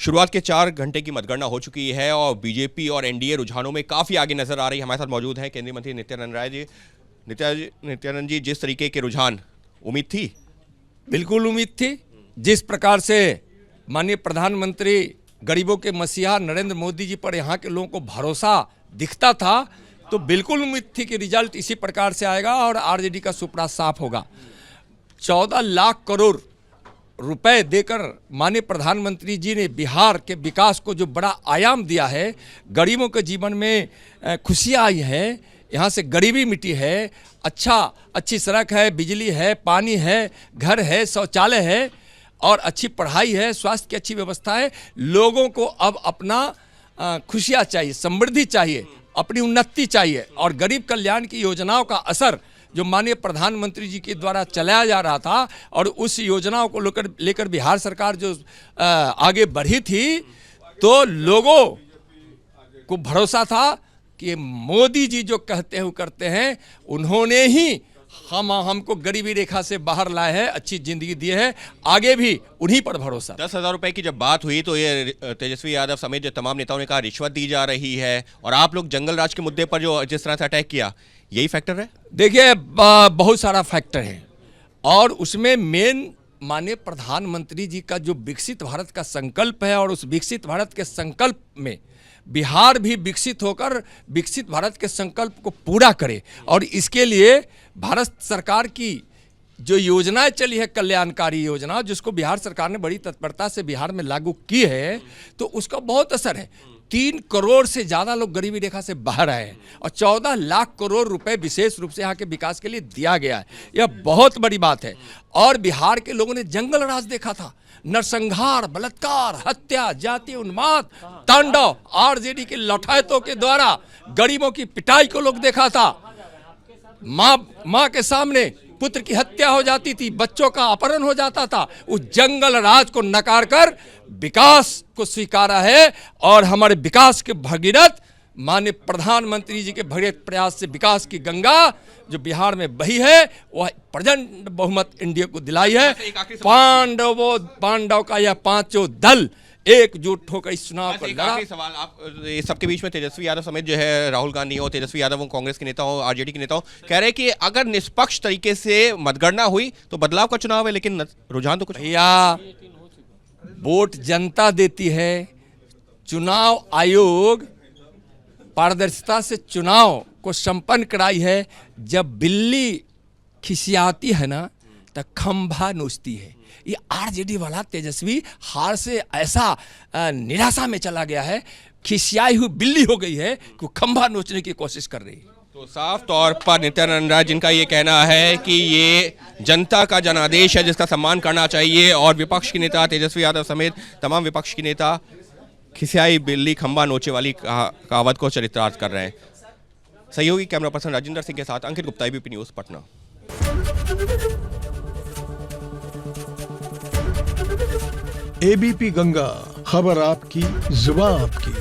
शुरुआत के 4 घंटे की मतगणना हो चुकी है और बीजेपी और एनडीए रुझानों में काफी आगे नजर आ रही है। हमारे साथ मौजूद हैं केंद्रीय मंत्री नित्यानंद राय जी। नित्यानंद जी, जिस तरीके के रुझान, उम्मीद थी? बिल्कुल उम्मीद थी। जिस प्रकार से माननीय प्रधानमंत्री गरीबों के मसीहा नरेंद्र मोदी जी पर यहाँ के लोगों को भरोसा दिखता था, तो बिल्कुल उम्मीद थी कि रिजल्ट इसी प्रकार से आएगा और आरजेडी का सुपड़ा साफ होगा। 14 लाख करोड़ रुपए देकर माननीय प्रधानमंत्री जी ने बिहार के विकास को जो बड़ा आयाम दिया है, गरीबों के जीवन में खुशियाँ आई हैं, यहाँ से गरीबी मिटी है, अच्छी सड़क है, बिजली है, पानी है, घर है, शौचालय है और अच्छी पढ़ाई है, स्वास्थ्य की अच्छी व्यवस्था है। लोगों को अब अपना खुशियाँ चाहिए, समृद्धि चाहिए, अपनी उन्नति चाहिए और गरीब कल्याण की योजनाओं का असर जो माननीय प्रधानमंत्री जी के द्वारा चलाया जा रहा था और उस योजनाओं को लेकर बिहार सरकार जो आगे बढ़ी थी, तो लोगों को भरोसा था कि मोदी जी जो कहते हैं वो करते हैं। उन्होंने ही हमको गरीबी रेखा से बाहर लाए हैं, अच्छी जिंदगी दी है, आगे भी उन्हीं पर भरोसा। 10,000 रुपए की जब बात हुई तो ये तेजस्वी यादव समेत जो तमाम नेताओं ने कहा रिश्वत दी जा रही है, और आप लोग जंगल राज के मुद्दे पर जो जिस तरह से अटैक किया, यही फैक्टर है? देखिए, बहुत सारा फैक्टर है और उसमें मेन माननीय प्रधानमंत्री जी का जो विकसित भारत का संकल्प है और उस विकसित भारत के संकल्प में बिहार भी विकसित होकर विकसित भारत के संकल्प को पूरा करे, और इसके लिए भारत सरकार की जो योजनाएं चली है, कल्याणकारी योजना, जिसको बिहार सरकार ने बड़ी तत्परता से बिहार में लागू की है, तो उसका बहुत असर है। 3 करोड़ से ज़्यादा लोग गरीबी रेखा से बाहर आए हैं और 14 लाख करोड़ रुपए विशेष रूप से यहाँ के विकास के लिए दिया गया है। यह बहुत बड़ी बात है। और बिहार के लोगों ने जंगल राज देखा था, नरसंहार, बलात्कार, हत्या, जाति उन्माद, तांडव, आरजेडी के लौटायतों के द्वारा गरीबों की पिटाई को लोग देखा था। माँ के सामने पुत्र की हत्या हो जाती थी, बच्चों का अपहरण हो जाता था। उस जंगल राज को नकार कर विकास को स्वीकारा है और हमारे विकास के भगीरथ माननीय प्रधानमंत्री जी के भगीरथ प्रयास से विकास की गंगा जो बिहार में बही है, वह प्रचंड बहुमत इंडिया को दिलाई है। पांडव का यह 5 दल एकजुट होकर इस चुनाव को लड़ा। सवाल, आप सबके बीच में तेजस्वी यादव समेत जो है राहुल गांधी हो, तेजस्वी यादव हो, कांग्रेस के नेता हो, आरजेडी के नेता हो, कह रहे हैं कि अगर निष्पक्ष तरीके से मतगणना हुई तो बदलाव का चुनाव है, लेकिन रुझान तो कुछ। भैया, वोट जनता देती है। चुनाव आयोग पारदर्शिता से चुनाव को संपन्न कराई है। जब बिल्ली खिसियाती है ना, तो खंभा नोचती है। ये आरजेडी वाला तेजस्वी हार से ऐसा निराशा में चला गया है, खिसियाई हुई बिल्ली हो गई है कि खंभा नोचने की कोशिश कर रही है। तो साफ तौर पर नित्यानंद राय, जिनका ये कहना है कि ये जनता का जनादेश है जिसका सम्मान करना चाहिए, और विपक्ष के नेता तेजस्वी यादव समेत तमाम विपक्ष के नेता खिसियाई बिल्ली खंभा नोचे वाली कहावत को चरितार्थ कर रहे हैं। सहयोगी कैमरा पर्सन राजेंद्र सिंह के साथ Ankit Gupta, ABP news, Patna. ABP Ganga, खबर आपकी, जुबान आपकी।